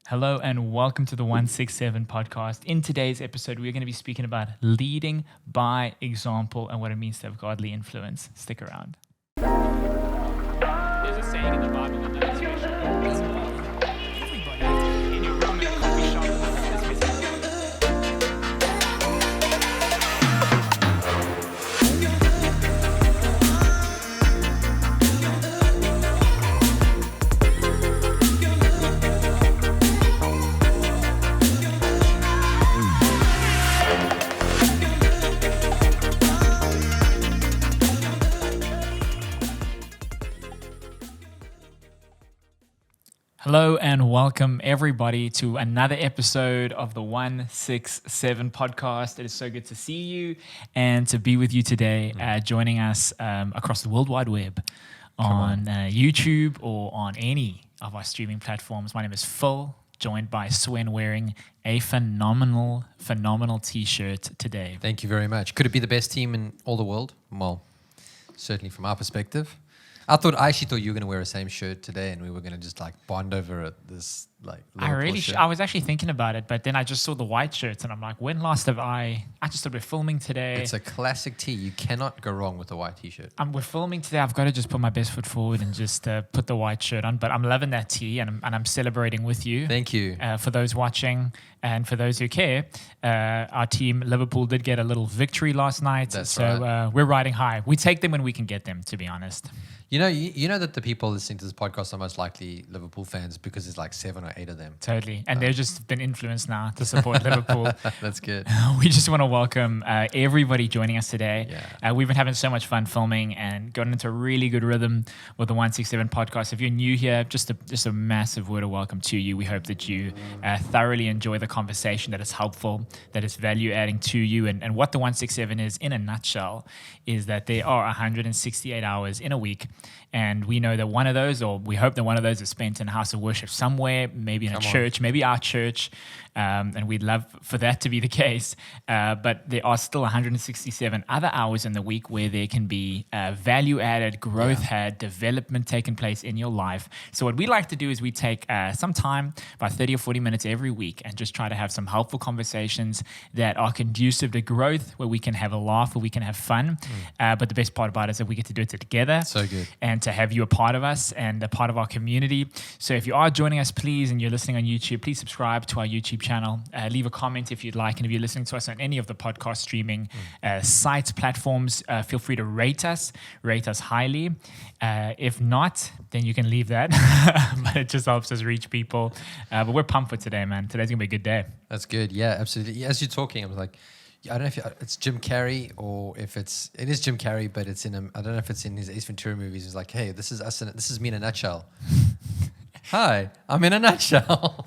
Hello and welcome to the 167 podcast. In today's episode, we're going to be speaking about leading by example and what it means to have godly influence. Stick around. There's a saying in the Bible that everybody in your room in a coffee shop this message. Hello and welcome everybody to another episode of the 167 podcast. It is so good to see you and to be with you today, joining us across the World Wide Web on YouTube or on any of our streaming platforms. My name is Phil, joined by Swen, wearing a phenomenal t-shirt today. Thank you very much. Could it be the best team in all the world? Well, certainly from our perspective. I actually thought you were going to wear the same shirt today and we were going to just like bond over this like I was actually thinking about it, but then I just saw the white shirts and I'm like, when last have I just started filming today. It's a classic tee. You cannot go wrong with a white t-shirt. We're filming today. I've got to just put my best foot forward and just put the white shirt on, but I'm loving that tee and I'm celebrating with you. Thank you. For those watching and for those who care, our team, Liverpool, did get a little victory last night. That's right. We're riding high. We take them when we can get them, to be honest. You know that the people listening to this podcast are most likely Liverpool fans because there's like 7 or 8 of them. Totally. And they've just been influenced now to support Liverpool. That's good. We just want to welcome everybody joining us today. Yeah. We've been having so much fun filming and gotten into a really good rhythm with the 167 podcast. If you're new here, just a massive word of welcome to you. We hope that you thoroughly enjoy the conversation, that it's helpful, that it's value adding to you. And what the 167 is, in a nutshell, is that there are 168 hours in a week. And we know that one of those, or we hope that one of those is spent in a house of worship somewhere, maybe in a church, maybe our church. And we'd love for that to be the case. But there are still 167 other hours in the week where there can be value added, growth had, development taking place in your life. So what we like to do is we take some time, about 30 or 40 minutes every week, and just try to have some helpful conversations that are conducive to growth, where we can have a laugh, where we can have fun. But the best part about it is that we get to do it together. So good. And to have you a part of us and a part of our community. So if you are joining us, please, and you're listening on YouTube, please subscribe to our YouTube channel. Leave a comment if you'd like. And if you're listening to us on any of the podcast streaming sites, platforms, feel free to rate us highly. If not, then you can leave that. But it just helps us reach people. But we're pumped for today, man. Today's going to be a good day. That's good. Yeah, absolutely. As you're talking, I was like, I don't know if it's Jim Carrey or if it is Jim Carrey, but it's I don't know if it's in his Ace Ventura movies. It's like, hey, this is us. This is me in a nutshell. Hi, I'm in a nutshell.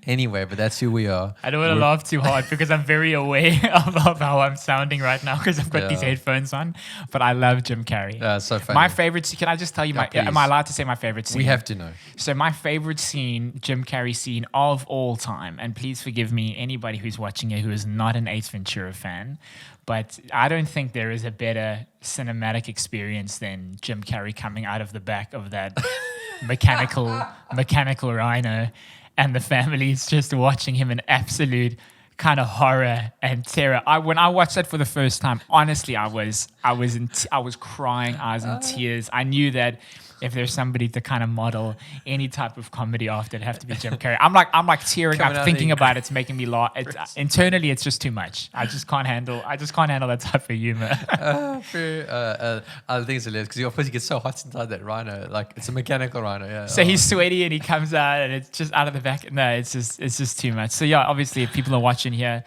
Anyway, but that's who we are. I don't want to laugh too hard because I'm very aware of how I'm sounding right now because I've got these headphones on. But I love Jim Carrey. So funny. My favorite. Can I just tell you am I allowed to say my favorite scene? We have to know. So my favorite scene, Jim Carrey scene of all time, and please forgive me, anybody who's watching it who is not an Ace Ventura fan, but I don't think there is a better cinematic experience than Jim Carrey coming out of the back of that mechanical rhino, and the family is just watching him in absolute kind of horror and terror. When I watched that for the first time, honestly, I was crying. I was in tears. I knew that if there's somebody to kind of model any type of comedy after, it'd have to be Jim Carrey. I'm like tearing up thinking about it. It's making me laugh. Internally, it's just too much. I just can't handle that type of humor. I think it's hilarious because your pussy gets so hot inside that rhino. Like, it's a mechanical rhino. Yeah. So he's sweaty and he comes out and it's just out of the back. No, it's just too much. So yeah, obviously, if people are watching here,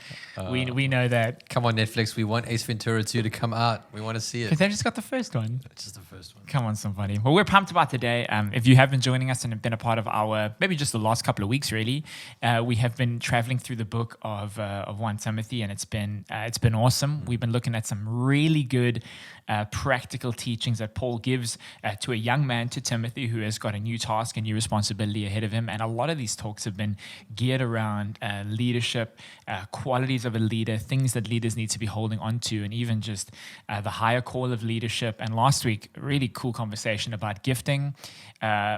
we know that. Come on, Netflix. We want Ace Ventura 2 to come out. We want to see it. But they just got the first one. It's just the first one. Come on, somebody. Well, we're pumped about today. If you have been joining us and have been a part of our, maybe just the last couple of weeks, really, we have been traveling through the book of 1 Timothy, and it's been awesome. We've been looking at some really good practical teachings that Paul gives to a young man, to Timothy, who has got a new task, a new responsibility ahead of him. And a lot of these talks have been geared around leadership, qualities of a leader, things that leaders need to be holding on to, and even just the higher call of leadership. And last week, really cool conversation about gifting.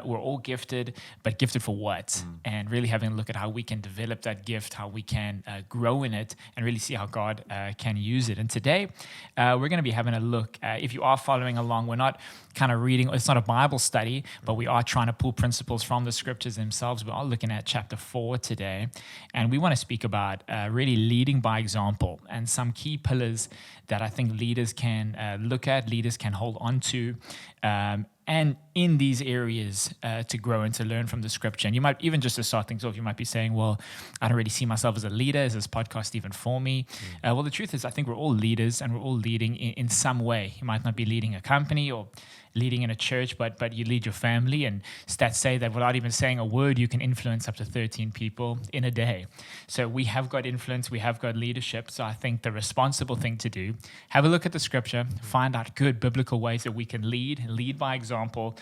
We're all gifted, but gifted for what? And really having a look at how we can develop that gift, how we can grow in it, and really see how God can use it. And today, we're going to be having a look. If you are following along, we're not kind of reading, it's not a Bible study, but we are trying to pull principles from the scriptures themselves. We are looking at chapter 4 today, and we want to speak about really leading by example and some key pillars that I think leaders can look at, leaders can hold on to, and in these areas to grow and to learn from the scripture. And you might, even just to start things off, you might be saying, well, I don't really see myself as a leader. Is this podcast even for me? Well, the truth is, I think we're all leaders and we're all leading in some way. You might not be leading a company or leading in a church, but you lead your family. And stats say that without even saying a word, you can influence up to 13 people in a day. So we have got influence, we have got leadership. So I think the responsible thing to do, have a look at the scripture, find out good biblical ways that we can lead by example.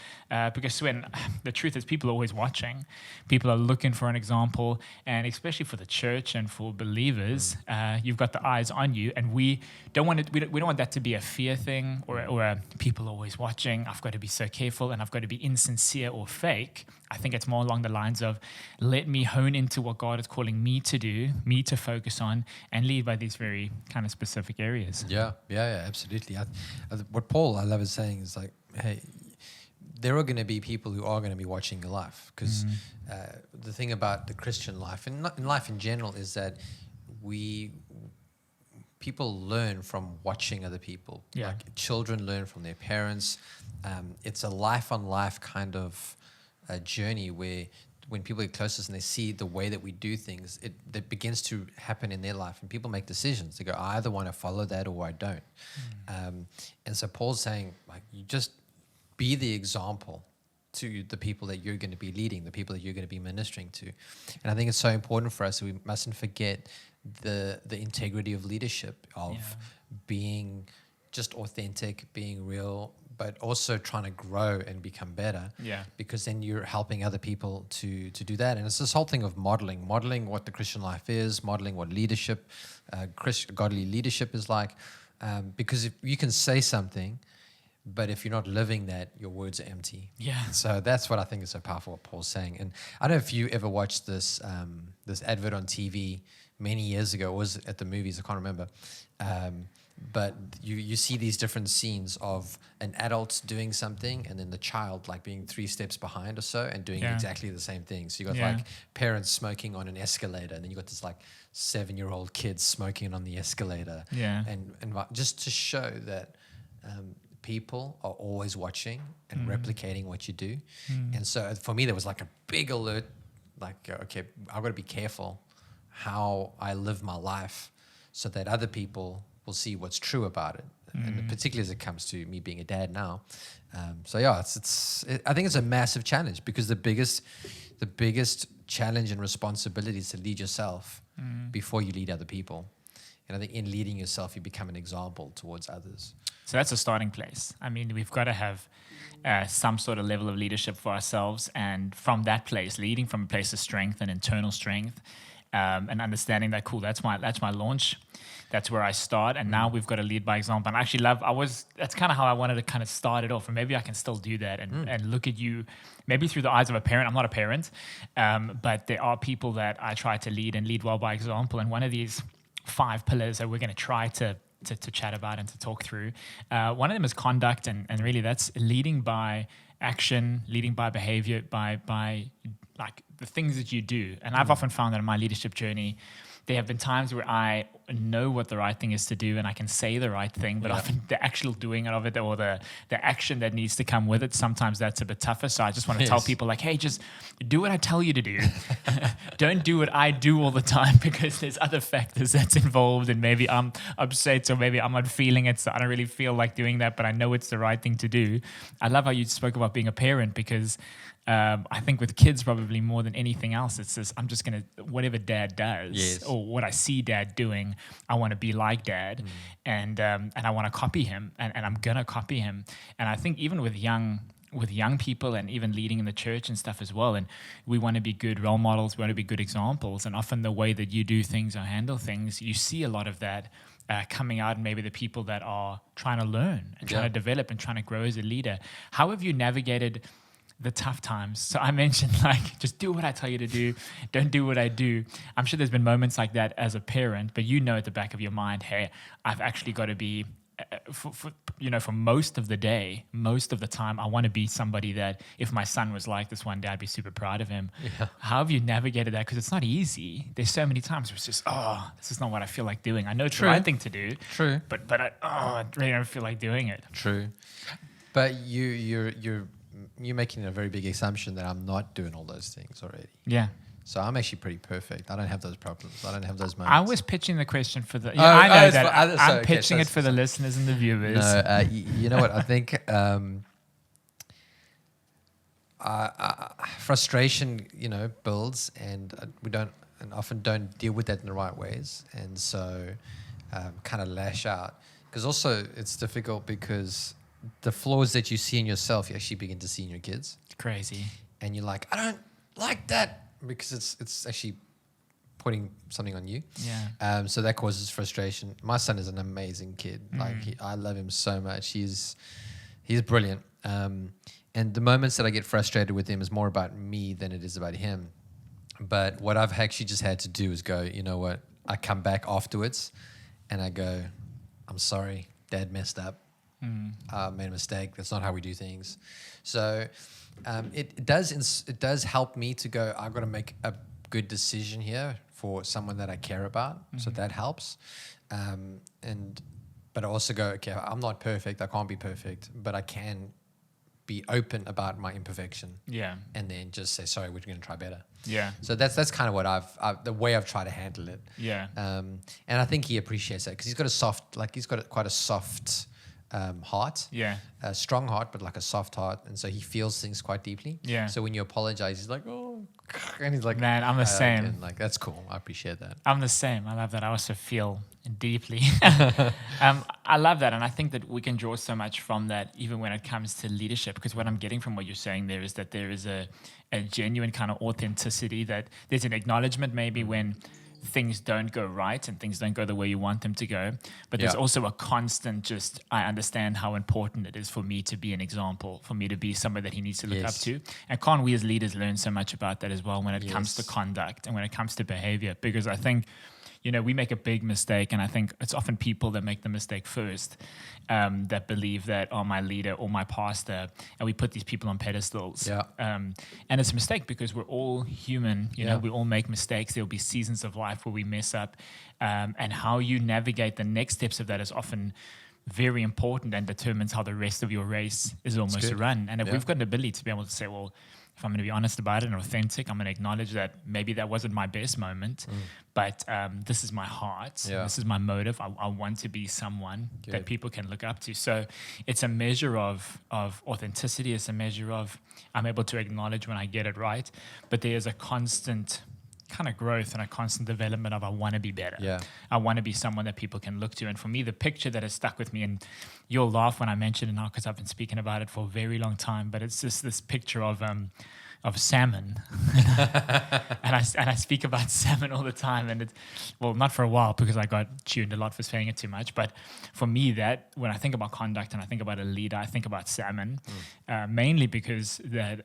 Because when the truth is, people are always watching. People are looking for an example, and especially for the church and for believers, you've got the eyes on you, and we don't want it. We don't want that to be a fear thing or a people always watching. I've got to be so careful, and I've got to be insincere or fake. I think it's more along the lines of, let me hone into what God is calling me to do, me to focus on, and lead by these very kind of specific areas. Yeah, absolutely. What Paul, I love, is saying is like, hey, there are going to be people who are going to be watching your life, because the thing about the Christian life and in life in general is that people learn from watching other people. Yeah. Like children learn from their parents. It's a life-on-life kind of journey where when people get closest and they see the way that we do things, it begins to happen in their life, and people make decisions. They go, I either want to follow that or I don't. And so Paul's saying, like, you just be the example to the people that you're going to be leading, the people that you're going to be ministering to. And I think it's so important for us that we mustn't forget the integrity of leadership, of being just authentic, being real, but also trying to grow and become better. Yeah. Because then you're helping other people to do that. And it's this whole thing of modeling what the Christian life is, modeling what leadership, godly leadership is like. Because if you can say something, but if you're not living that, your words are empty. Yeah. So that's what I think is so powerful, what Paul's saying. And I don't know if you ever watched this advert on TV many years ago, or was it at the movies? I can't remember. But you see these different scenes of an adult doing something and then the child like being 3 steps behind or so and doing exactly the same thing. So you got like parents smoking on an escalator, and then you got this like 7-year-old kid smoking on the escalator. Yeah. And just to show that people are always watching and replicating what you do. And so for me, there was like a big alert, like, okay, I've got to be careful how I live my life so that other people will see what's true about it. And particularly as it comes to me being a dad now. So yeah, I think it's a massive challenge, because the biggest challenge and responsibility is to lead yourself before you lead other people. And I think in leading yourself, you become an example towards others. So that's a starting place. I mean, we've got to have some sort of level of leadership for ourselves, and from that place, leading from a place of strength and internal strength, and understanding that, cool, that's my launch. That's where I start, and now we've got to lead by example. And I actually that's kind of how I wanted to kind of start it off, and maybe I can still do that and look at you maybe through the eyes of a parent. I'm not a parent, but there are people that I try to lead and lead well by example. And one of these 5 pillars that we're going to try to chat about and to talk through, one of them is conduct, and really that's leading by action, leading by behavior, by like the things that you do. And I've often found that in my leadership journey, there have been times where I know what the right thing is to do and I can say the right thing, but often the actual doing of it or the action that needs to come with it, sometimes that's a bit tougher. So I just want to tell people like, hey, just do what I tell you to do. Don't do what I do all the time, because there's other factors that's involved, and maybe I'm upset or maybe I'm not feeling it, so I don't really feel like doing that, but I know it's the right thing to do. I love how you spoke about being a parent, because I think with kids probably more than anything else, it's just, I'm just going to, whatever dad does or what I see dad doing, I want to be like dad, and I want to copy him, and I'm going to copy him. And I think even with young people and even leading in the church and stuff as well, and we want to be good role models, we want to be good examples, and often the way that you do things or handle things, you see a lot of that coming out and maybe the people that are trying to learn and trying Yeah. to develop and trying to grow as a leader. How have you navigated the tough times? So I mentioned like, just do what I tell you to do. Don't do what I do. I'm sure there's been moments like that as a parent, but you know at the back of your mind, hey, I've actually got to be, for most of the day, most of the time, I want to be somebody that if my son was like this one day, I'd be super proud of him. Yeah. How have you navigated that? Because it's not easy. There's so many times where it's just, this is not what I feel like doing. I know it's True. the right thing to do, True. but I really don't feel like doing it. True. But you're making a very big assumption that I'm not doing all those things already. Yeah. So I'm actually pretty perfect. I don't have those problems. I don't have those moments. I was pitching the question for the. Oh, I know it's that. for others, I'm so, okay, pitching so it for the listeners and the viewers. No, you know what? I think frustration, builds, and we don't, and often don't deal with that in the right ways, and so kind of lash out. Because also it's difficult because the flaws that you see in yourself, you actually begin to see in your kids, Crazy. and you're like, I don't like that, because it's actually putting something on you. Yeah. So that causes frustration. My son is an amazing kid. Like I love him so much. He's brilliant. And the moments that I get frustrated with him is more about me than it is about him. But what I've actually just had to do is go, you know what? I come back afterwards and I go, I'm sorry, Dad messed up. I made a mistake. That's not how we do things. So it does help me to go, I've got to make a good decision here for someone that I care about. So that helps. But I also go, okay, I'm not perfect. I can't be perfect, but I can be open about my imperfection. Yeah. And then just say, sorry, we're going to try better. Yeah. So that's kind of what the way I've tried to handle it. Yeah. And I think he appreciates that because he's got quite a soft heart. Yeah. A strong heart, but like a soft heart. And so he feels things quite deeply. Yeah. So when you apologize, he's like, oh, and he's like, Man, I'm the same. And like, that's cool. I appreciate that. I'm the same. I love that. I also feel deeply. I love that. And I think that we can draw so much from that, even when it comes to leadership, because what I'm getting from what you're saying there is that there is a genuine kind of authenticity, that there's an acknowledgement maybe when things don't go right and things don't go the way you want them to go. But there's Yeah. also a constant I understand how important it is for me to be an example, for me to be somebody that he needs to look Yes. up to. And can't we as leaders learn so much about that as well when it comes to Yes. conduct and when it comes to behavior? Because I think, we make a big mistake, and I think it's often people that make the mistake first, that believe that, my leader or my pastor, and we put these people on pedestals. Yeah. And it's a mistake because we're all human, we all make mistakes. There'll be seasons of life where we mess up. And how you navigate the next steps of that is often very important and determines how the rest of your race is almost good. run. And if Yeah. we've got an ability to be able to say, well, if I'm going to be honest about it and authentic, I'm going to acknowledge that maybe that wasn't my best moment, but this is my heart. Yeah. This is my motive. I want to be someone that Good. people can look up to. So it's a measure of authenticity. It's a measure of I'm able to acknowledge when I get it right, but there's a constant kind of growth and a constant development of I want to be better. Yeah. I want to be someone that people can look to. And for me, the picture that has stuck with me, and you'll laugh when I mention it now because I've been speaking about it for a very long time, but it's just this picture of salmon. and I speak about salmon all the time, and not for a while because I got tuned a lot for saying it too much, but for me, that when I think about conduct and I think about a leader, I think about salmon, mainly because that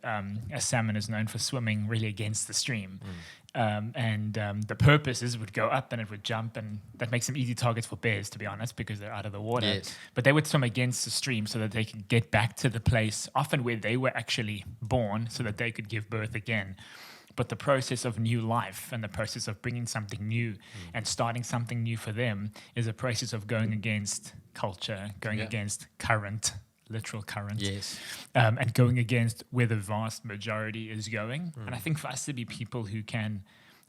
a salmon is known for swimming really against the stream. The purpose is it would go up and it would jump, and that makes them easy targets for bears, to be honest, because they're out of the water. Yes. But they would swim against the stream so that they could get back to the place, often where they were actually born, so that they could give birth again. But the process of new life and the process of bringing something new and starting something new for them is a process of going against culture, going Yeah. against current, literal current, Yes. and going against where the vast majority is going. And I think for us to be people who can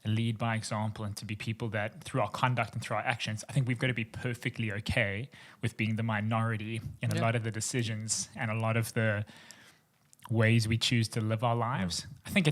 lead by example and to be people that through our conduct and through our actions, I think we've got to be perfectly okay with being the minority in a Yeah. lot of the decisions and a lot of the ways we choose to live our lives. I think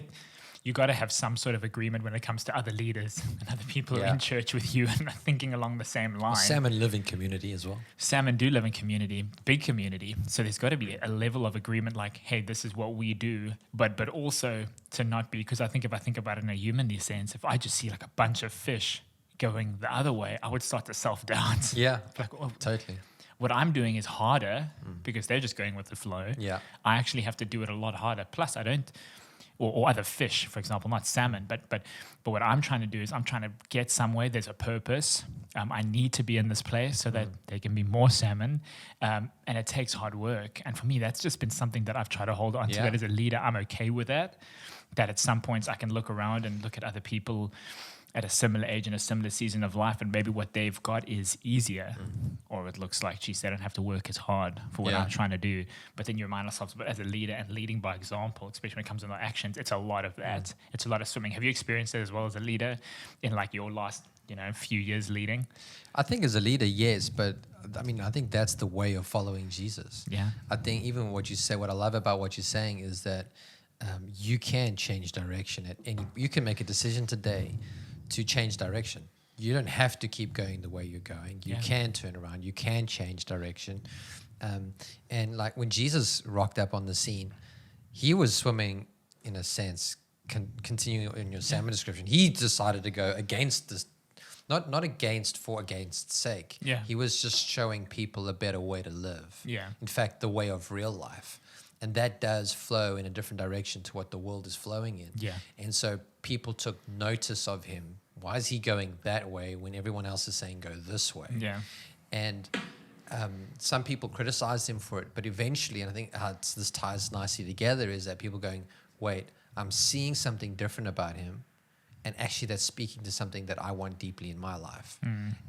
you got to have some sort of agreement when it comes to other leaders and other people Yeah. in church with you and are thinking along the same line. Salmon live in community as well. Salmon do live in community, big community. So there's got to be a level of agreement like, hey, this is what we do. But also to not be, because I think if I think about it in a humanly sense, if I just see like a bunch of fish going the other way, I would start to self-doubt. Yeah, Like, well, totally. what I'm doing is harder because they're just going with the flow. Yeah. I actually have to do it a lot harder. Plus, I don't, or other fish, for example, not salmon, but what I'm trying to do is I'm trying to get somewhere. There's a purpose. I need to be in this place so that there can be more salmon, and it takes hard work. And for me, that's just been something that I've tried to hold on to. Yeah. That as a leader, I'm okay with that. That at some points I can look around and look at other people at a similar age and a similar season of life, and maybe what they've got is easier, or it looks like, geez, they don't have to work as hard for what Yeah. I'm trying to do. But then you remind ourselves, but as a leader and leading by example, especially when it comes to our actions, it's a lot of that. It's a lot of swimming. Have you experienced it as well as a leader in like your last, few years leading? I think as a leader, yes, but I mean, I think that's the way of following Jesus. Yeah. I think even what you say, what I love about what you're saying is that you can change direction you can make a decision today to change direction. You don't have to keep going the way you're going. You Yeah. can turn around. You can change direction. And like when Jesus rocked up on the scene, he was swimming in a sense, continuing in your salmon description. He decided to go against this, not against for against sake. Yeah. He was just showing people a better way to live. Yeah. In fact, the way of real life. And that does flow in a different direction to what the world is flowing in. Yeah. And so people took notice of him. Why is he going that way when everyone else is saying go this way? Yeah. And some people criticized him for it, but eventually, and I think how this ties nicely together, is that people going, wait, I'm seeing something different about him, and actually that's speaking to something that I want deeply in my life.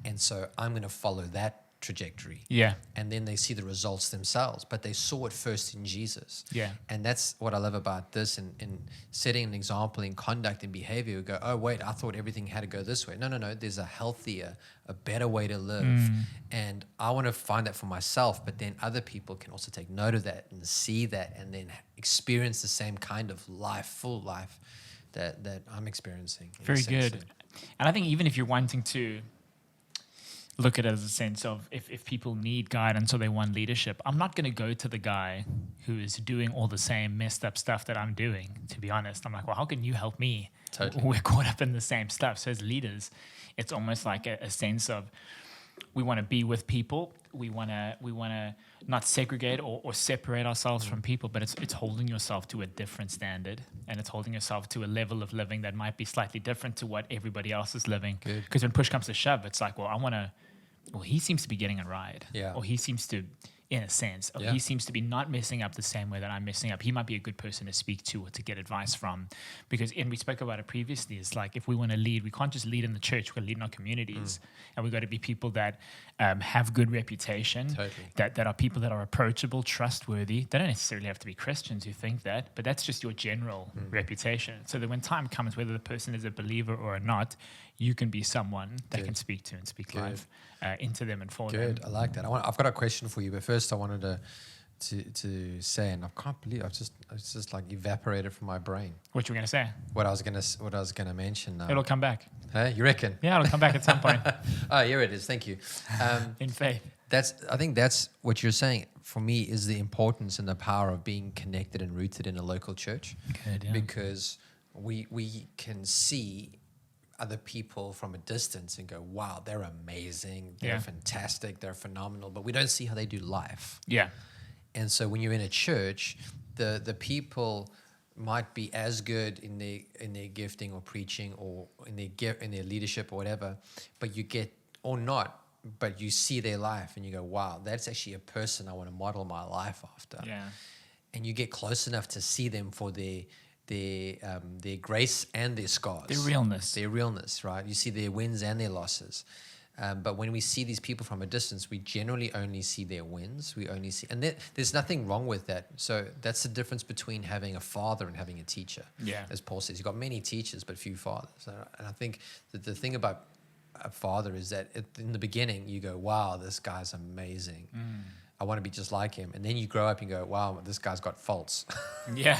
And so I'm going to follow that trajectory. Yeah. And then they see the results themselves, but they saw it first in Jesus. Yeah. And that's what I love about this, and setting an example in conduct and behavior. We go, oh, wait, I thought everything had to go this way. No. There's a healthier, a better way to live. And I want to find that for myself, but then other people can also take note of that and see that and then experience the same kind of life, full life that I'm experiencing. in a Very sense. good. And I think even if you're wanting to look at it as a sense of if people need guidance or they want leadership, I'm not going to go to the guy who is doing all the same messed up stuff that I'm doing, to be honest. I'm like, well, how can you help me? Totally. We're caught up in the same stuff. So as leaders, it's almost like a sense of we want to be with people. We want to not segregate or separate ourselves from people, but it's holding yourself to a different standard, and it's holding yourself to a level of living that might be slightly different to what everybody else is living. Good. Because when push comes to shove, it's like, well, he seems to be getting it right. Yeah. Or he seems to, in a sense, or Yeah. he seems to be not messing up the same way that I'm messing up. He might be a good person to speak to or to get advice from. Because, and we spoke about it previously, it's like if we want to lead, we can't just lead in the church, we've got to lead in our communities. And we've got to be people that have good reputation, Totally. that are people that are approachable, trustworthy. They don't necessarily have to be Christians who think that, but that's just your general reputation. So that when time comes, whether the person is a believer or not, you can be someone that Good. can speak to and speak Good. life into them and for Good. them. I like that. I've got a question for you, but first I wanted to say, and I can't believe it's just like evaporated from my brain. What you were going to say? What I was gonna mention. It'll come back. Hey, you reckon? Yeah, it'll come back at some point Oh, here it is. Thank you. in faith. I think that's what you're saying. For me, is the importance and the power of being connected and rooted in a local church, Good, yeah. because we can see other people from a distance and go, wow, they're amazing, they're Yeah. fantastic, they're phenomenal, but we don't see how they do life. Yeah. And so when you're in a church, the people might be as good in their gifting or preaching or in their leadership or whatever, but you get, or not, but you see their life and you go, wow, that's actually a person I want to model my life after. Yeah. And you get close enough to see them for their grace and their scars. Their realness. Right? You see their wins and their losses. But when we see these people from a distance, we generally only see their wins. We only see, and there's nothing wrong with that. So that's the difference between having a father and having a teacher. Yeah. As Paul says, you've got many teachers, but few fathers. And I think that the thing about a father is that in the beginning, you go, wow, this guy's amazing. I want to be just like him. And then you grow up and go, wow, this guy's got faults. Yeah.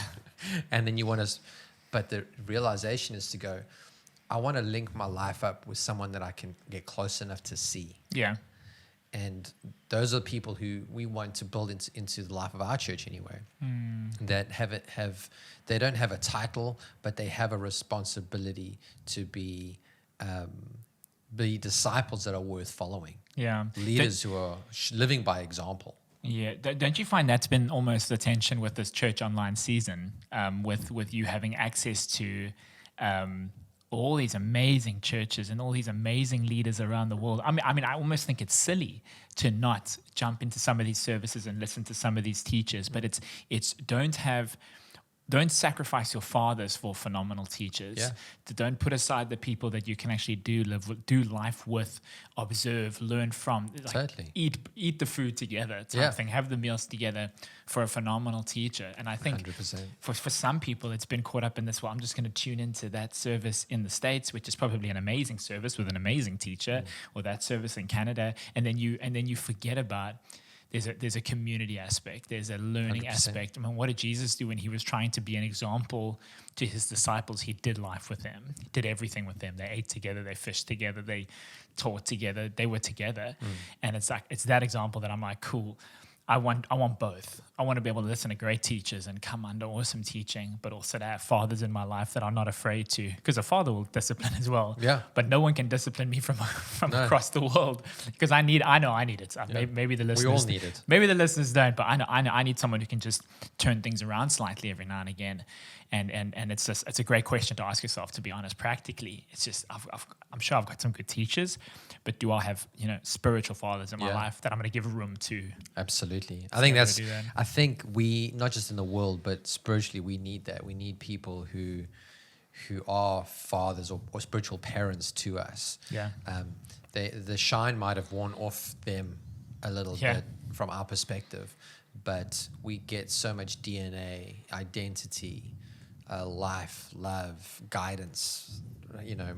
And then you want to, but the realization is to go, I want to link my life up with someone that I can get close enough to see. Yeah. And those are people who we want to build into the life of our church anyway. That they don't have a title, but they have a responsibility to be be disciples that are worth following. Yeah. Leaders who are living by example. Yeah, don't you find that's been almost the tension with this church online season, with you having access to all these amazing churches and all these amazing leaders around the world? I mean, I almost think it's silly to not jump into some of these services and listen to some of these teachers, but it's don't sacrifice your fathers for phenomenal teachers. Yeah. Don't put aside the people that you can actually do life with, observe, learn from. Like, Totally. Eat the food together type Yeah. thing. Have the meals together for a phenomenal teacher. And I think 100%. for some people, it's been caught up in this. Well, I'm just going to tune into that service in the States, which is probably an amazing service with an amazing teacher, or that service in Canada, and then you forget about. There's a community aspect. There's a learning 100%. aspect. I mean, what did Jesus do when he was trying to be an example to his disciples? He did life with them. He did everything with them. They ate together. They fished together. They taught together. They were together. And it's that example that I'm like, cool. I want both. I want to be able to listen to great teachers and come under awesome teaching, but also to have fathers in my life that I'm not afraid to, because a father will discipline as well. Yeah. But no one can discipline me from No. across the world, because I know I need it. Yeah. Maybe the We listeners all need it. Maybe the listeners don't, but I need someone who can just turn things around slightly every now and again. And it's a great question to ask yourself, to be honest. Practically, it's just I'm sure I've got some good teachers, but do I have spiritual fathers in my Yeah. life that I'm going to give room to? Absolutely. I think that's, do that. I think we, not just in the world, but spiritually, we need that. We need people who are fathers or spiritual parents to us. Yeah. The shine might have worn off them a little Yeah. bit from our perspective, but we get so much DNA, identity, life, love, guidance,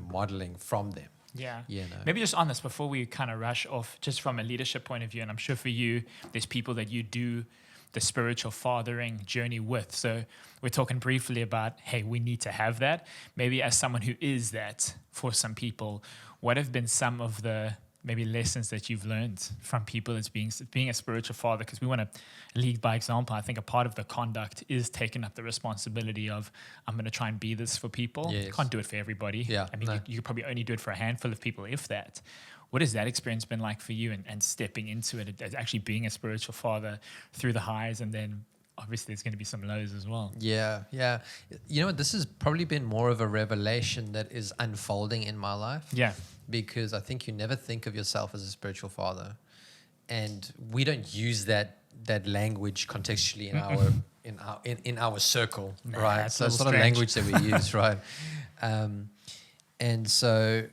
modeling from them. Yeah. You know. Maybe just on this before we kind of rush off, just from a leadership point of view, and I'm sure for you, there's people that you do the spiritual fathering journey with. So we're talking briefly about, hey, we need to have that. Maybe as someone who is that for some people, what have been some of the maybe lessons that you've learned from people as being a spiritual father? Because we want to lead by example. I think a part of the conduct is taking up the responsibility of, I'm going to try and be this for people. Yes. Can't do it for everybody. Yeah, I mean, no. you could probably only do it for a handful of people, if that. What has that experience been like for you, and stepping into it as actually being a spiritual father through the highs, and then obviously there's going to be some lows as well? Yeah. You know what? This has probably been more of a revelation that is unfolding in my life. Yeah. Because I think you never think of yourself as a spiritual father, and we don't use that language contextually in our circle, Nah, right? it's So a it's little not a strange. language that we use, right? And so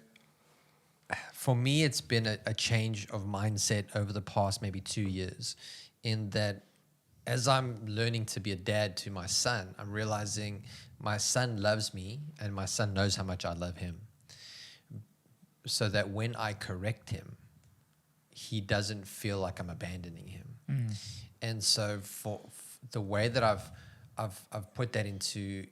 for me, it's been a change of mindset over the past maybe 2 years, in that as I'm learning to be a dad to my son, I'm realizing my son loves me and my son knows how much I love him. So that when I correct him, he doesn't feel like I'm abandoning him. And so for the way that I've put that into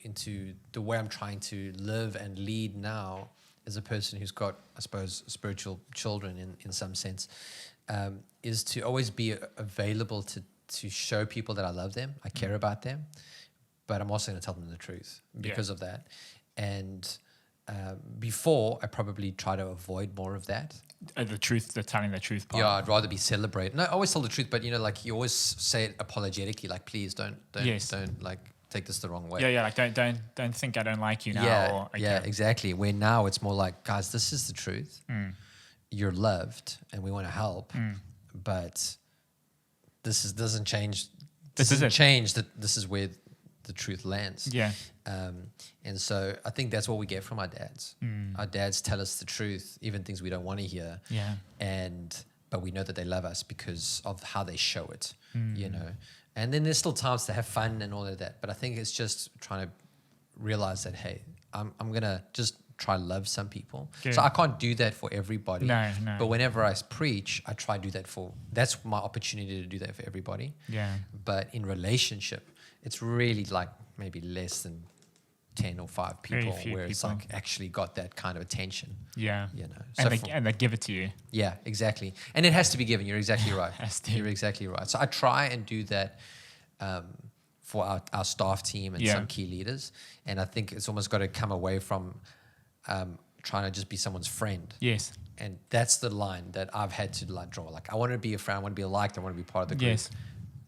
the way I'm trying to live and lead now, as a person who's got, I suppose, spiritual children in some sense, is to always be available to show people that I love them, I care about them, but I'm also going to tell them the truth because of that. And before, I probably try to avoid more of that. The telling the truth part. Yeah, I'd rather be celebrated. No, I always tell the truth, but like you always say it apologetically, like please don't like take this the wrong way. Yeah, like don't think I don't like you now. Yeah, or, yeah, exactly. Where now it's more like, guys, this is the truth. You're loved, and we want to help, but this doesn't change. This doesn't change that. This is where the truth lands. Yeah. And so I think that's what we get from our dads. Our dads tell us the truth, even things we don't want to hear. Yeah. But we know that they love us because of how they show it, And then there's still times to have fun and all of that. But I think it's just trying to realize that, hey, I'm going to just try to love some people. Good. So I can't do that for everybody. No. But whenever I preach, I try to do that that's my opportunity to do that for everybody. Yeah. But in relationship, it's really like maybe less than 10 or 5 Very people few where it's people. like actually got that kind of attention. Yeah. So And they give it to you. yeah, exactly. And it has to be given. You're exactly right. Has to. You're exactly right. So I try and do that for our staff team and some key leaders. And I think it's almost got to come away from trying to just be someone's friend. Yes. And that's the line that I've had to like draw. Like, I want to be a friend, I want to be liked, I want to be part of the group. Yes.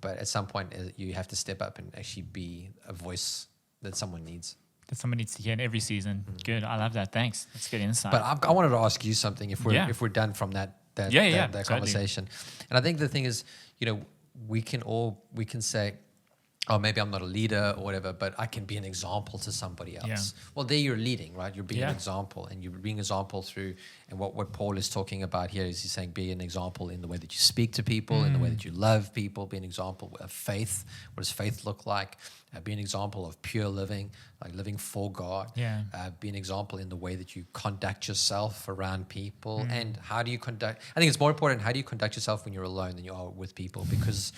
But at some point, you have to step up and actually be a voice that someone needs. That someone needs to hear in every season. Good. I love that. Thanks. That's good insight. But I wanted to ask you something if we're Yeah. if we're done from that Totally. conversation. And I think the thing is, we can say, oh, maybe I'm not a leader or whatever, but I can be an example to somebody else. Yeah. Well, there you're leading, right? You're being an Yeah. example, and you're being an example through, and what Paul is talking about here is he's saying be an example in the way that you speak to people, in the way that you love people, be an example of faith. What does faith look like? Be an example of pure living, like living for God. Yeah. Be an example in the way that you conduct yourself around people. And how do you conduct? I think it's more important, how do you conduct yourself when you're alone than you are with people? Because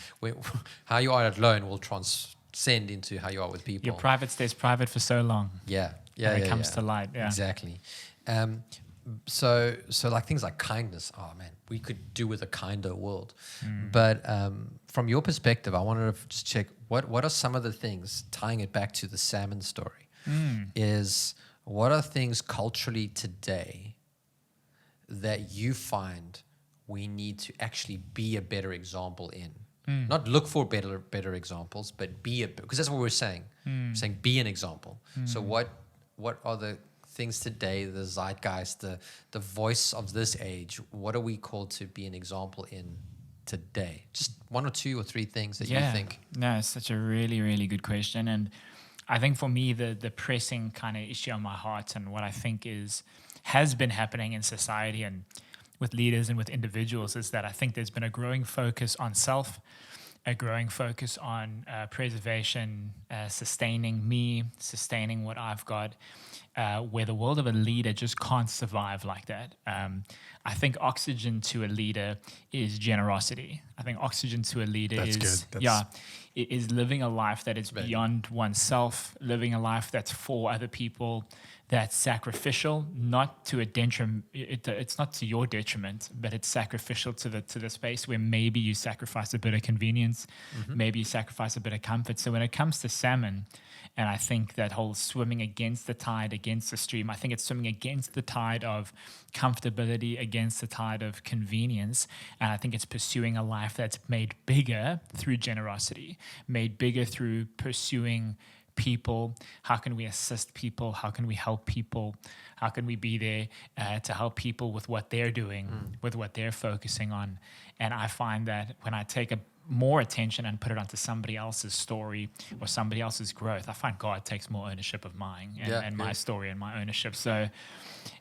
how you are alone will transcend into how you are with people. Your private stays private for so long. Yeah. When it comes to light. Yeah. Exactly. So like things like kindness, oh man, we could do with a kinder world. But from your perspective, I wanted to just check what are some of the things, tying it back to the salmon story, is what are things culturally today that you find we need to actually be a better example in? Not look for better examples, but because that's what we're saying. We're saying be an example. So what are the things today, the zeitgeist, the voice of this age, what are we called to be an example in today? Just one or two or three things that you think. No, it's such a really, really good question. And I think for me, the pressing kind of issue on my heart and what I think has been happening in society and with leaders and with individuals is that I think there's been a growing focus on self, a growing focus on preservation, sustaining me, sustaining what I've got, where the world of a leader just can't survive like that. I think oxygen to a leader is generosity. I think oxygen to a leader is living a life that is beyond oneself, living a life that's for other people, that's sacrificial, not to a detriment. It's not to your detriment, but it's sacrificial to the space where maybe you sacrifice a bit of convenience, maybe you sacrifice a bit of comfort. So when it comes to salmon, and I think that whole swimming against the tide, against the stream, I think it's swimming against the tide of comfortability, against the tide of convenience. And I think it's pursuing a life that's made bigger through generosity, made bigger through pursuing people. How can we assist people? How can we help people? How can we be there to help people with what they're doing, with what they're focusing on? And I find that when I take more attention and put it onto somebody else's story or somebody else's growth, I find God takes more ownership of mine and my story and my ownership. So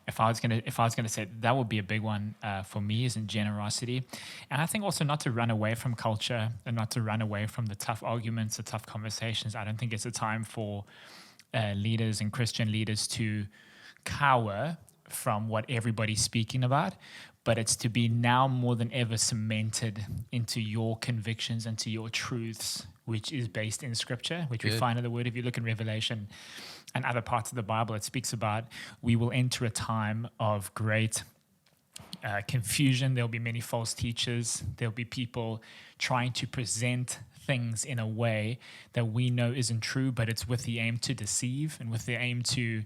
if I was gonna say that would be a big one for me, is in generosity. And I think also not to run away from culture and not to run away from the tough arguments, the tough conversations. I don't think it's a time for leaders and Christian leaders to cower from what everybody's speaking about, but it's to be now more than ever cemented into your convictions and to your truths, which is based in Scripture, which we find in the Word. If you look in Revelation and other parts of the Bible, it speaks about we will enter a time of great confusion. There'll be many false teachers. There'll be people trying to present things in a way that we know isn't true, but it's with the aim to deceive and with the aim to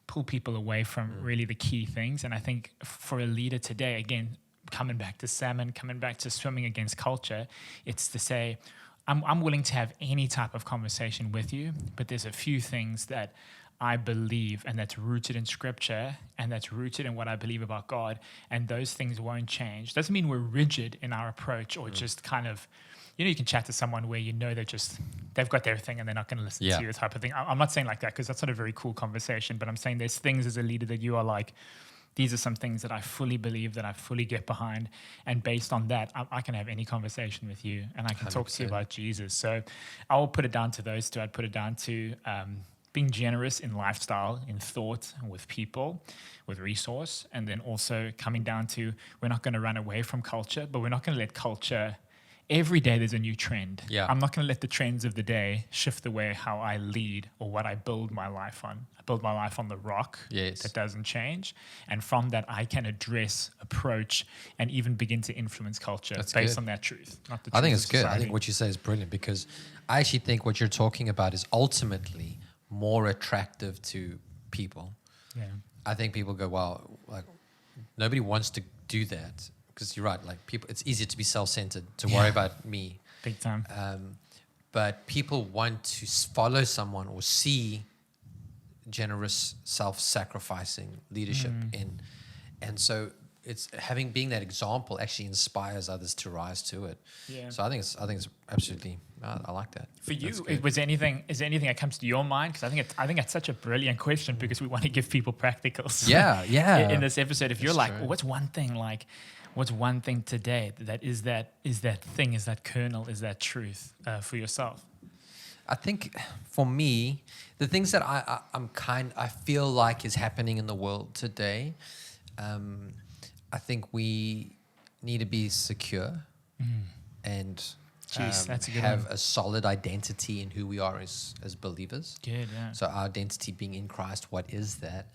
pull people away from really the key things. And I think for a leader today, again, coming back to salmon, coming back to swimming against culture, it's to say, I'm willing to have any type of conversation with you, but there's a few things that I believe and that's rooted in Scripture and that's rooted in what I believe about God, and those things won't change. Doesn't mean we're rigid in our approach or just kind of, you can chat to someone where they've got their thing and they're not going to listen to you type of thing. I'm not saying like that because that's not a very cool conversation, but I'm saying there's things as a leader that you are like, these are some things that I fully believe, that I fully get behind. And based on that, I can have any conversation with you and I can 100%. Talk to you about Jesus. So I will put it down to those two. I'd put it down to being generous in lifestyle, in thought, and with people, with resource. And then also coming down to, we're not going to run away from culture, but we're not going to let culture. Every day there's a new trend. Yeah. I'm not going to let the trends of the day shift the way how I lead or what I build my life on. I build my life on the rock that doesn't change. And from that, I can address, approach, and even begin to influence culture based on that truth. Not the truth I think it's good. society. I think what you say is brilliant because I actually think what you're talking about is ultimately more attractive to people. Yeah. I think people go, well, like, nobody wants to do that because you're right. Like people, it's easier to be self-centered to worry about me. Big time. But people want to follow someone or see generous, self-sacrificing leadership in, and so it's being that example actually inspires others to rise to it. Yeah. So I think it's absolutely. I like that. For you, That's good. is there anything that comes to your mind? Because I think it's such a brilliant question because we want to give people practicals. Yeah. In this episode, if you're That's like, true. well, what's one thing today that is that thing, is that kernel, is that truth for yourself? I think for me, the things that I feel like is happening in the world today, I think we need to be secure and Jeez, that's a good have one. a solid identity in who we are as believers. Good, yeah. So our identity being in Christ, what is that?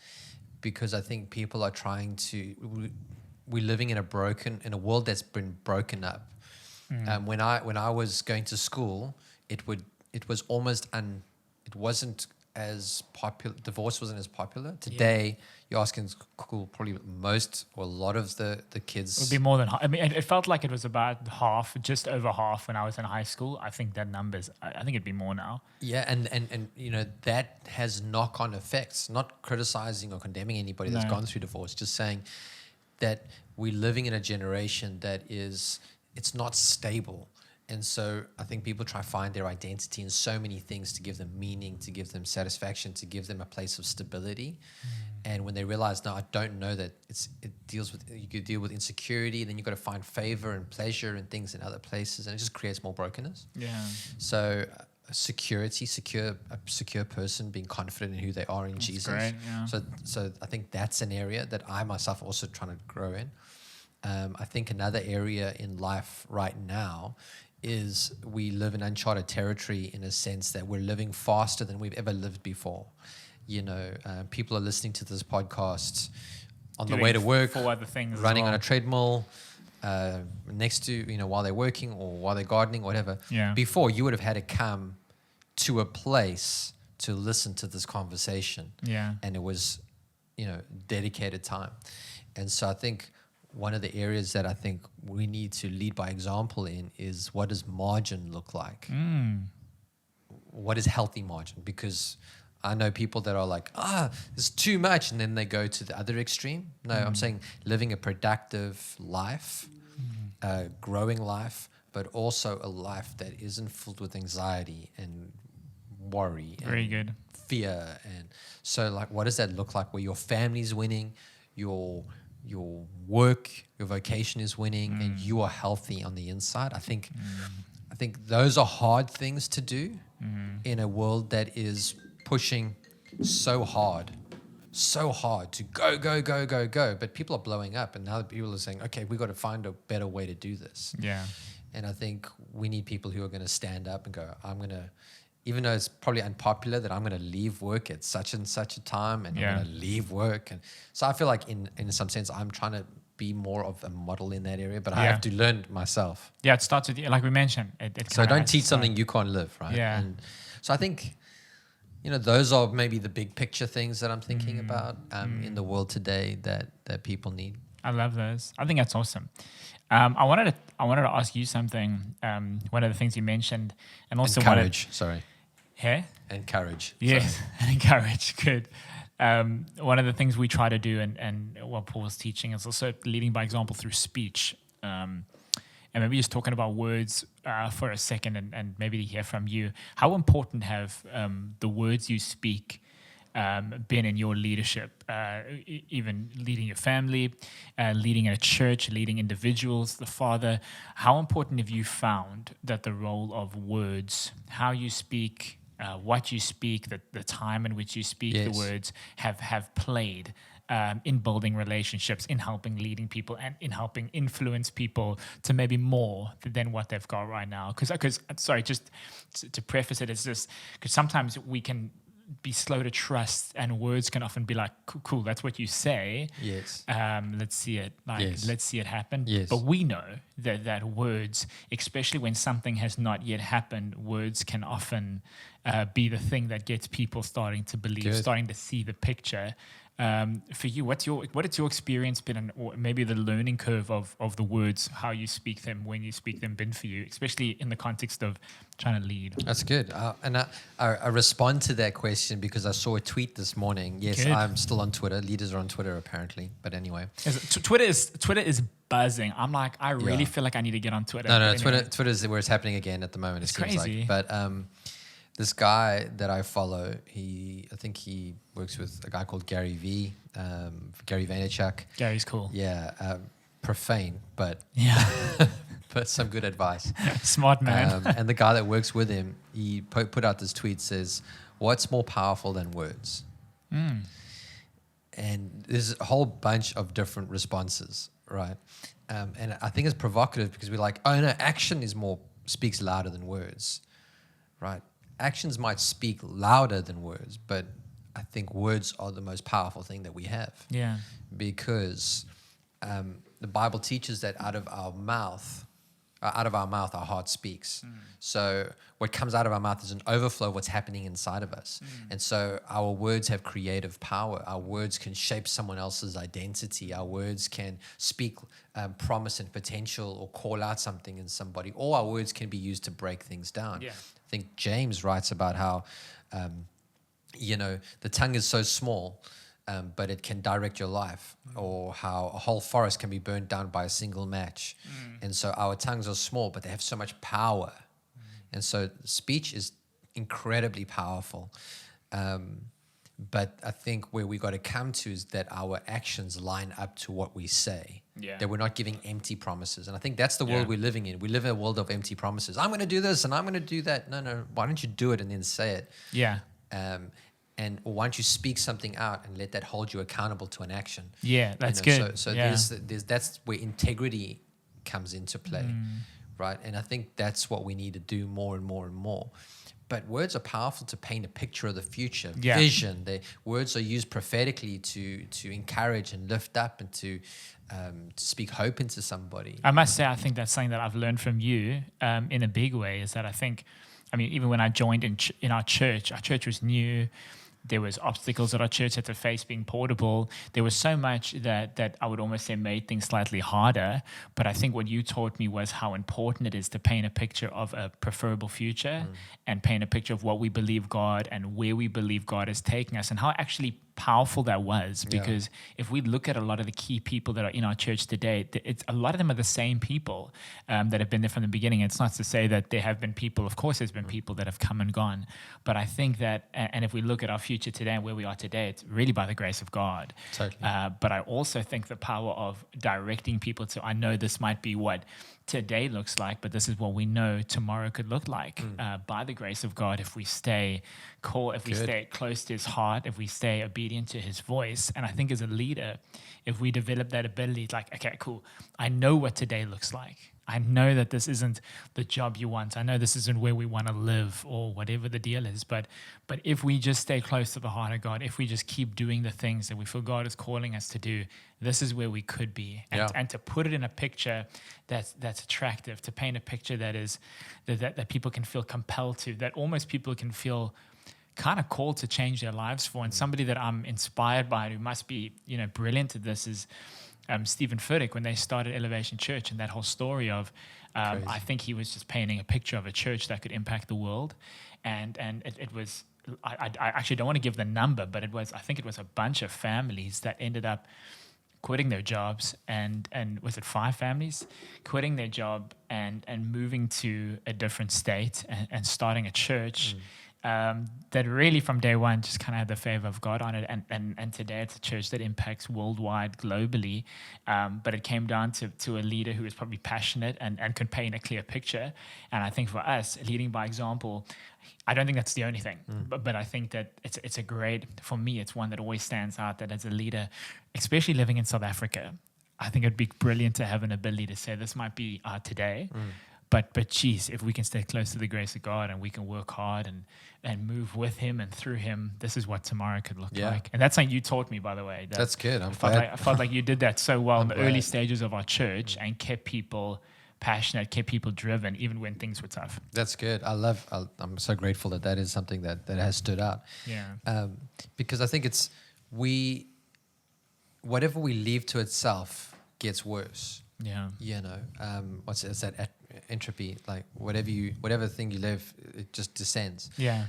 Because I think people are trying to. We're living in a world that's been broken up. When I was going to school, it was almost it wasn't as popular. Divorce wasn't as popular. Today, you're asking school, probably most or a lot of the kids. It would be more than half. I mean, it felt like it was about half, just over half when I was in high school. I think that numbers, I think it'd be more now. Yeah, and that has knock-on effects. Not criticizing or condemning anybody that's No. gone through divorce, just saying that we're living in a generation that it's not stable. And so I think people try to find their identity in so many things to give them meaning, to give them satisfaction, to give them a place of stability. And when they realize, no, I don't know that you could deal with insecurity, then you've got to find favor and pleasure and things in other places, and it just creates more brokenness. Yeah. So a secure person being confident in who they are in Jesus. Great, yeah. So I think that's an area that I myself also trying to grow in. I think another area in life right now is we live in uncharted territory in a sense that we're living faster than we've ever lived before. People are listening to this podcast on the way to work, 4 other things, running as on well. a treadmill, next to, while they're working or while they're gardening, whatever. Yeah. Before, you would have had to come to a place to listen to this conversation. Yeah. And it was, dedicated time. And so I think one of the areas that I think we need to lead by example in is, what does margin look like? What is healthy margin? Because I know people that are like, there's too much, and then they go to the other extreme. No, I'm saying living a productive life, growing life, but also a life that isn't filled with anxiety and worry Very and good. fear. And so, like, what does that look like where your family's winning, your work, your vocation is winning, and you are healthy on the inside? I think those are hard things to do in a world that is pushing so hard to go. But people are blowing up, and now people are saying, okay, we've got to find a better way to do this. Yeah. And I think we need people who are going to stand up and go, even though it's probably unpopular, that I'm going to leave work at such and such a time, and I'm going to leave work. And so I feel like in some sense, I'm trying to be more of a model in that area, but I have to learn myself. Yeah, it starts with, like we mentioned. So don't teach something you can't live, right? Yeah. And so I think, those are maybe the big picture things that I'm thinking about in the world today that people need. I love those. I think that's awesome. I wanted to ask you something. One of the things you mentioned, and also Courage, sorry. Hey? And courage. Yes, and encourage. Good. One of the things we try to do, and what Paul's teaching, is also leading by example through speech. And maybe just talking about words for a second, and maybe to hear from you. How important have the words you speak been in your leadership, even leading your family, leading a church, leading individuals, the Father? How important have you found that the role of words, how you speak, what you speak, the time in which you speak the words have played in building relationships, in helping leading people, and in helping influence people to maybe more than what they've got right now? Because sorry, just to preface it, it's just because sometimes we can be slow to trust, and words can often be like, cool, that's what you say. Yes. Let's see it. Let's see it happen. Yes. But we know that words, especially when something has not yet happened, words can often be the thing that gets people starting to believe, starting to see the picture. For you, what has your experience been, or maybe the learning curve of the words, how you speak them, when you speak them, been for you, especially in the context of trying to lead? That's good. I respond to that question because I saw a tweet this morning. Yes, Good. I'm still on Twitter. Leaders are on Twitter apparently. But anyway. Twitter is buzzing. I'm like, I really Yeah. feel like I need to get on Twitter. No, But anyway. Twitter is where it's happening again at the moment. It's it seems crazy. Like. But this guy that I follow, I think he works with a guy called Gary V, Gary Vaynerchuk. Gary's cool. Yeah, profane, but Yeah. but some good advice. Smart man. And the guy that works with him, he put out this tweet, says, "What's more powerful than words?" And there's a whole bunch of different responses, right? And I think it's provocative because we're like, oh no, action speaks louder than words, right? Actions might speak louder than words, but I think words are the most powerful thing that we have. Yeah. Because the Bible teaches that out of our mouth, our heart speaks. So what comes out of our mouth is an overflow of what's happening inside of us. And so our words have creative power. Our words can shape someone else's identity. Our words can speak promise and potential or call out something in somebody. Or our words can be used to break things down. Yeah. I think James writes about how, the tongue is so small, but it can direct your life, or how a whole forest can be burnt down by a single match. And so our tongues are small, but they have so much power. And so speech is incredibly powerful. But I think where we got to come to is that our actions line up to what we say. Yeah. That we're not giving empty promises. And I think that's the world Yeah. we're living in. We live in a world of empty promises. I'm going to do this and I'm going to do that. No. Why don't you do it and then say it? Yeah. And why don't you speak something out and let that hold you accountable to an action? Yeah. That's You know, good. So yeah. that's where integrity comes into play, right? And I think that's what we need to do more and more and more. But words are powerful to paint a picture of the future, Yeah. vision. Words are used prophetically to encourage and lift up and to speak hope into somebody. I must say, I think that's something that I've learned from you in a big way, is that even when I joined in our church was new. There was obstacles that our church had to face being portable. There was so much that I would almost say made things slightly harder. But I think what you taught me was how important it is to paint a picture of a preferable future and paint a picture of what we believe God and where we believe God is taking us, and how actually powerful that was. Because if we look at a lot of the key people that are in our church today, a lot of them are the same people that have been there from the beginning. It's not to say that there have been people, of course there's been people that have come and gone, but I think that, and if we look at our future today and where we are today, it's really by the grace of God. Totally. But I also think the power of directing people to, I know this might be what today looks like, but this is what we know tomorrow could look like by the grace of God, if we stay we stay close to his heart, if we stay obedient to his voice. And I think as a leader, if we develop that ability, it's like, okay, cool, I know what today looks like. I know that this isn't the job you want. I know this isn't where we want to live or whatever the deal is. But if we just stay close to the heart of God, if we just keep doing the things that we feel God is calling us to do, this is where we could be. And to put it in a picture that's attractive, to paint a picture that is that people can feel compelled to, that almost people can feel kind of called to change their lives for. And somebody that I'm inspired by, who must be brilliant at this, is Stephen Furtick, when they started Elevation Church, and that whole story of, I think he was just painting a picture of a church that could impact the world. And it was, I actually don't want to give the number, but I think it was a bunch of families that ended up quitting their jobs, and was it 5 families quitting their job and moving to a different state and starting a church. That really from day one just kind of had the favor of God on it, and today it's a church that impacts worldwide, globally, but it came down to a leader who was probably passionate and could paint a clear picture. And I think for us, leading by example, I don't think that's the only thing, but I think that it's a great, for me, it's one that always stands out, that as a leader, especially living in South Africa, I think it'd be brilliant to have an ability to say this might be our today. But geez, if we can stay close to the grace of God and we can work hard and move with him and through him, this is what tomorrow could look like. And that's something you taught me, by the way. That's good. I felt like you did that so well in the early glad. stages of our church and kept people passionate, kept people driven, even when things were tough. That's good. I'm so grateful that is something that has stood out. Yeah. Because I think whatever we leave to itself gets worse. Yeah. You know, it's that entropy, like whatever thing you live, it just descends. Yeah.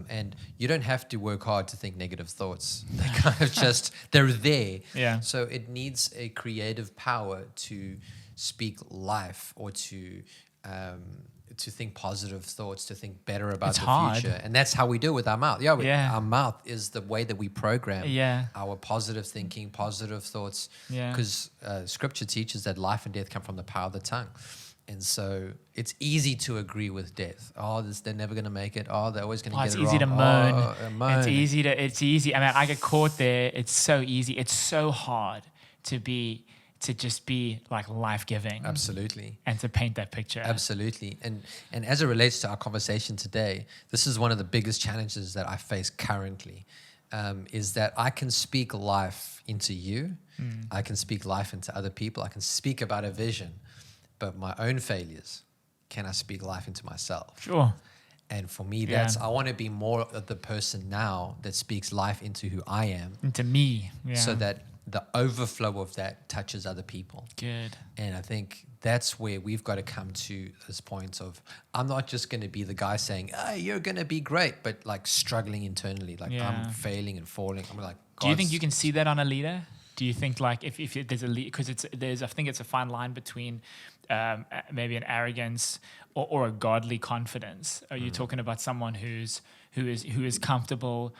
And you don't have to work hard to think negative thoughts. They kind of just, they're there. Yeah. So it needs a creative power to speak life, or to think positive thoughts, to think better about It's the hard. future. And that's how we do it with our mouth. Yeah. Our mouth is the way that we program Yeah. our positive thinking, positive thoughts. Yeah. Because scripture teaches that life and death come from the power of the tongue. And so it's easy to agree with death. Oh, they're never going to make it. Oh, they're always going to get It's it easy to wrong. moan. Moan. It's easy. I mean, I get caught there. It's so easy. It's so hard to just be like life-giving. Absolutely. And to paint that picture. Absolutely. And as it relates to our conversation today, this is one of the biggest challenges that I face currently, is that I can speak life into you. I can speak life into other people. I can speak about a vision, but my own failures, can I speak life into myself? Sure. And for me, Yeah. I want to be more of the person now that speaks life into who I am, Into me. Yeah. so that the overflow of that touches other people. Good. And I think that's where we've got to come to this point of, I'm not just going to be the guy saying, oh, you're going to be great, but like struggling internally, like Yeah. I'm failing and falling. I'm like, Do you think you can see that on a leader? Do you think like if there's a lead, because I think it's a fine line between maybe an arrogance or a godly confidence. Are you talking about someone who is comfortable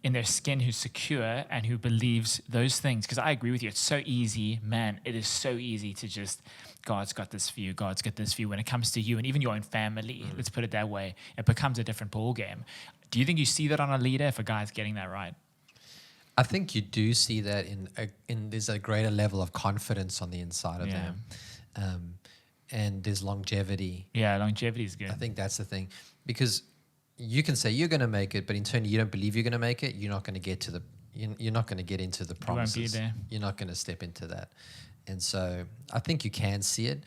in their skin, who's secure, and who believes those things? Because I agree with you. It's so easy, man. It is so easy to just, God's got this for you. God's got this for you. When it comes to you and even your own family, let's put it that way, it becomes a different ball game. Do you think you see that on a leader if a guy's getting that right? I think you do see that in there's a greater level of confidence on the inside of Yeah. them, and there's longevity. Yeah, longevity is good. I think that's the thing, because you can say you're going to make it, but internally you don't believe you're going to make it. You're not going to get to the. You're not going to get into the You won't be promises. there. You're not going to step into that, and so I think you can see it.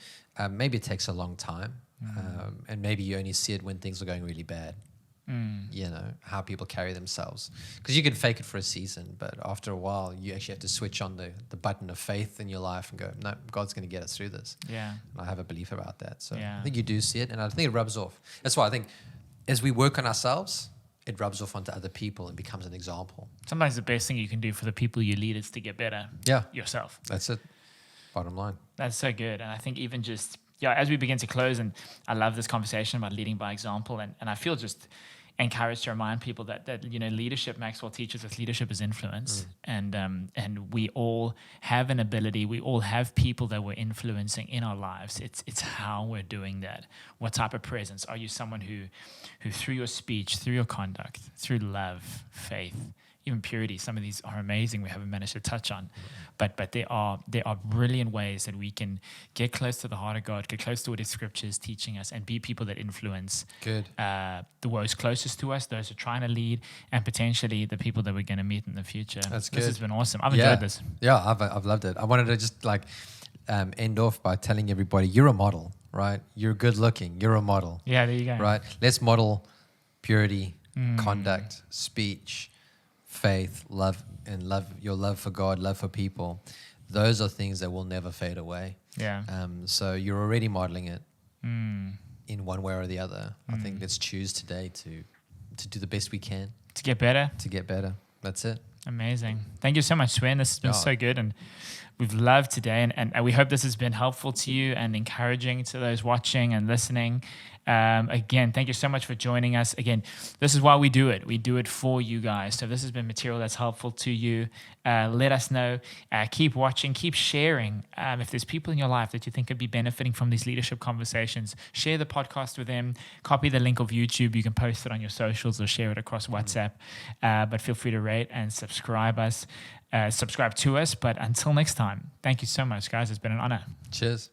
Maybe it takes a long time, and maybe you only see it when things are going really bad. You know, how people carry themselves, because you can fake it for a season, but after a while you actually have to switch on the button of faith in your life and go, no, God's going to get us through this. Yeah. And I have a belief about that. So Yeah. I think you do see it, and I think it rubs off. That's why I think as we work on ourselves, it rubs off onto other people and becomes an example. Sometimes the best thing you can do for the people you lead is to get better Yeah, yourself. that's it. Bottom line. That's so good. And I think even just, as we begin to close, and I love this conversation about leading by example, and I feel just encouraged to remind people that leadership, Maxwell teaches us, leadership is influence, and we all have an ability. We all have people that we're influencing in our lives. It's how we're doing that. What type of presence are you? Someone who through your speech, through your conduct, through love, faith, even purity. Some of these are amazing. We haven't managed to touch on, but there are brilliant ways that we can get close to the heart of God, get close to what His Scripture is teaching us, and be people that influence Good. the those closest to us, those who are trying to lead, and potentially the people that we're going to meet in the future. That's This good. has been awesome. I've enjoyed this. Yeah, I've loved it. I wanted to just end off by telling everybody, you're a model, right? You're good looking. You're a model, Yeah, there you go. right? Let's model purity, conduct, speech, faith, love, and your love for God, love for people. Those are things that will never fade away. Yeah. So you're already modeling it in one way or the other. I think let's choose today to do the best we can To get better. to get better. That's it. Amazing. Thank you so much, Sven. This has been so good, and we've loved today, and we hope this has been helpful to you and encouraging to those watching and listening. Again, thank you so much for joining us. Again, this is why we do it. We do it for you guys. So if this has been material that's helpful to you, let us know. Keep watching, keep sharing. If there's people in your life that you think could be benefiting from these leadership conversations, share the podcast with them. Copy the link of YouTube. You can post it on your socials or share it across WhatsApp. But feel free to rate and subscribe to us. But until next time, thank you so much, guys. It's been an honor. Cheers.